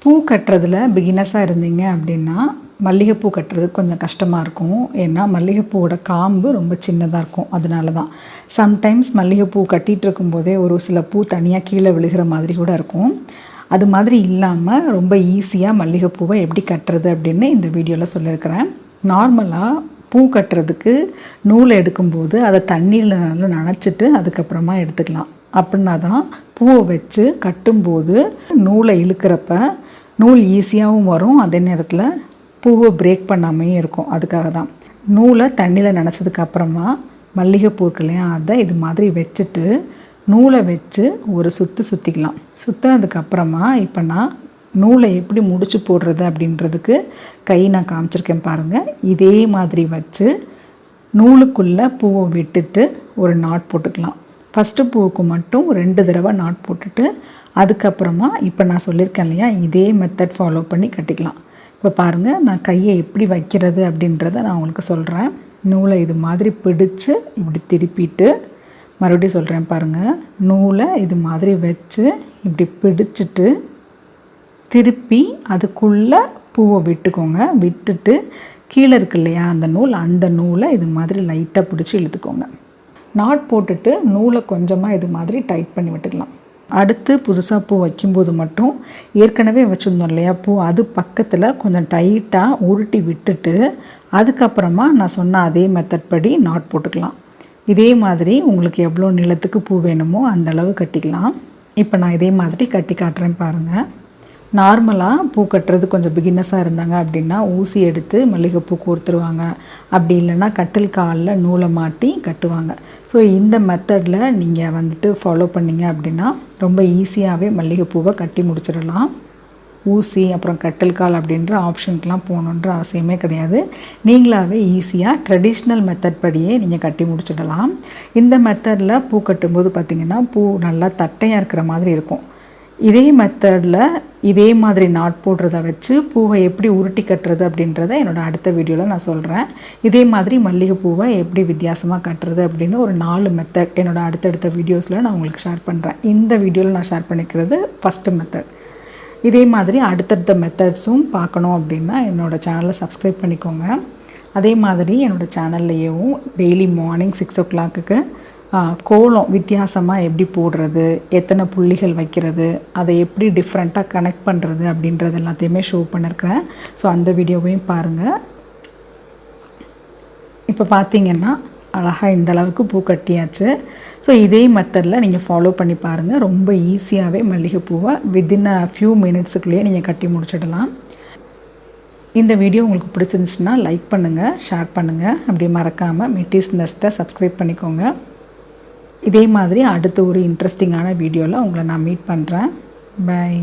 பூ கட்டுறதுல பிகினஸாக இருந்தீங்க அப்படின்னா மல்லிகைப்பூ கட்டுறது கொஞ்சம் கஷ்டமாக இருக்கும். ஏன்னா மல்லிகைப்பூவோட காம்பு ரொம்ப சின்னதாக இருக்கும். அதனால தான் சம்டைம்ஸ் மல்லிகைப்பூ கட்டிகிட்டு இருக்கும்போதே ஒரு சில பூ தனியாக கீழே விழுகிற மாதிரி கூட இருக்கும். அது மாதிரி இல்லாமல் ரொம்ப ஈஸியாக மல்லிகைப்பூவை எப்படி கட்டுறது அப்படின்னு இந்த வீடியோவில் சொல்லியிருக்கிறேன். நார்மலாக பூ கட்டுறதுக்கு நூலை எடுக்கும்போது அதை தண்ணியில் நல்லா நனைச்சிட்டு அதுக்கப்புறமா எடுத்துக்கலாம். அப்படின்னா தான் பூவை வச்சு கட்டும்போது நூலை இழுக்கிறப்ப நூல் ஈஸியாகவும் வரும், அதே நேரத்தில் பூவை பிரேக் பண்ணாமையே இருக்கும். அதுக்காக தான் நூலை தண்ணியில் நனைச்சதுக்கப்புறமா மல்லிகைப்பூ இருக்கு இல்லையா, அதை இது மாதிரி வச்சுட்டு நூலை வச்சு ஒரு சுற்றிக்கலாம். சுற்றினதுக்கப்புறமா இப்போ நான் நூலை எப்படி முடிச்சு போடுறது அப்படின்றதுக்கு கை நான் காமிச்சிருக்கேன் பாருங்கள். இதே மாதிரி வச்சு நூலுக்குள்ளே பூவை விட்டுட்டு ஒரு நாட் போட்டுக்கலாம். ஃபஸ்ட்டு பூவுக்கு மட்டும் 2 தடவை நாட் போட்டுட்டு அதுக்கப்புறமா இப்போ நான் சொல்லியிருக்கேன் இல்லையா, இதே மெத்தட் ஃபாலோ பண்ணி கட்டிக்கலாம். இப்போ பாருங்கள், நான் கையை எப்படி வைக்கிறது அப்படின்றத நான் உங்களுக்கு சொல்கிறேன். நூலை இது மாதிரி பிடிச்சு இப்படி திருப்பிட்டு மறுபடியும் சொல்கிறேன் பாருங்கள். நூலை இது மாதிரி வச்சு இப்படி பிடிச்சிட்டு திருப்பி அதுக்குள்ளே பூவை விட்டுக்கோங்க. விட்டுட்டு கீழே இருக்கு இல்லையா அந்த நூலை இது மாதிரி லைட்டாக பிடிச்சி இழுத்துக்கோங்க. நாட் போட்டுட்டு நூலை கொஞ்சமாக இது மாதிரி டைட் பண்ணி விட்டுக்கலாம். அடுத்து புதுசாக பூ வைக்கும்போது மட்டும் ஏற்கனவே வச்சுருந்தோம் இல்லையா பூ, அது பக்கத்தில் கொஞ்சம் டைட்டாக உருட்டி விட்டுட்டு அதுக்கப்புறமா நான் சொன்ன அதே மெத்தட் படி நாட் போட்டுக்கலாம். இதே மாதிரி உங்களுக்கு எவ்வளோ நீளத்துக்கு பூ வேணுமோ அந்த அளவு கட்டிக்கலாம். இப்போ நான் இதே மாதிரி கட்டி காட்டுறேன் பாருங்கள். நார்மலாக பூ கட்டுறது கொஞ்சம் பிகினஸாக இருந்தாங்க அப்படின்னா ஊசி எடுத்து மல்லிகைப்பூ கோர்த்துருவாங்க. அப்படி இல்லைன்னா கட்டில் காலில் நூலை மாட்டி கட்டுவாங்க. ஸோ இந்த மெத்தடில் நீங்கள் ஃபாலோ பண்ணிங்க அப்படின்னா ரொம்ப ஈஸியாகவே மல்லிகைப்பூவை கட்டி முடிச்சிடலாம். ஊசி அப்புறம் கட்டில் கால் அப்படின்ற ஆப்ஷனுக்கெலாம் போகணுன்ற அவசியமே கிடையாது. நீங்களாகவே ஈஸியாக ட்ரெடிஷ்னல் மெத்தட் படியே நீங்கள் கட்டி முடிச்சிடலாம். இந்த மெத்தடில் பூ கட்டும்போது பார்த்திங்கன்னா பூ நல்லா தட்டையாக இருக்கிற மாதிரி இருக்கும். இதே மெத்தடில் இதே மாதிரி நாட் போடுறத வச்சு பூவை எப்படி உருட்டி கட்டுறது அப்படின்றத என்னோடய அடுத்த வீடியோவில் நான் சொல்கிறேன். இதே மாதிரி மல்லிகைப்பூவை எப்படி வித்தியாசமாக கட்டுறது அப்படின்னு ஒரு 4 மெத்தட் என்னோடய அடுத்தடுத்த வீடியோஸில் நான் உங்களுக்கு ஷேர் பண்ணுறேன். இந்த வீடியோவில் நான் ஷேர் பண்ணிக்கிறது ஃபஸ்ட்டு மெத்தட். இதே மாதிரி அடுத்தடுத்த மெத்தட்ஸும் பார்க்கணும் அப்படின்னா என்னோடய சேனலை சப்ஸ்கிரைப் பண்ணிக்கோங்க. அதே மாதிரி என்னோடய சேனல்லையும் டெய்லி மார்னிங் 6 o'clock கோலம் வித்தியாசமாக எப்படி போடுறது, எத்தனை புள்ளிகள் வைக்கிறது, அதை எப்படி டிஃப்ரெண்ட்டாக கனெக்ட் பண்ணுறது அப்படின்றது எல்லாத்தையுமே ஷோ பண்ணியிருக்கிறேன். ஸோ அந்த வீடியோவையும் பாருங்கள். இப்போ பார்த்தீங்கன்னா அழகாக இந்த அளவுக்கு பூ கட்டியாச்சு. ஸோ இதே மெத்தடில் நீங்கள் ஃபாலோ பண்ணி பாருங்கள். ரொம்ப ஈஸியாகவே மல்லிகைப்பூவை வித்தின் ஃபியூ மினிட்ஸுக்குள்ளேயே நீங்கள் கட்டி முடிச்சிடலாம். இந்த வீடியோ உங்களுக்கு பிடிச்சிருந்துச்சுன்னா லைக் பண்ணுங்கள், ஷேர் பண்ணுங்கள். அப்படி மறக்காமல் METTYZ NEST சப்ஸ்கிரைப் பண்ணிக்கோங்க. இதே மாதிரி அடுத்த ஒரு இன்ட்ரெஸ்டிங்கான வீடியோவில் உங்களை நான் மீட் பண்ணுறேன். பை.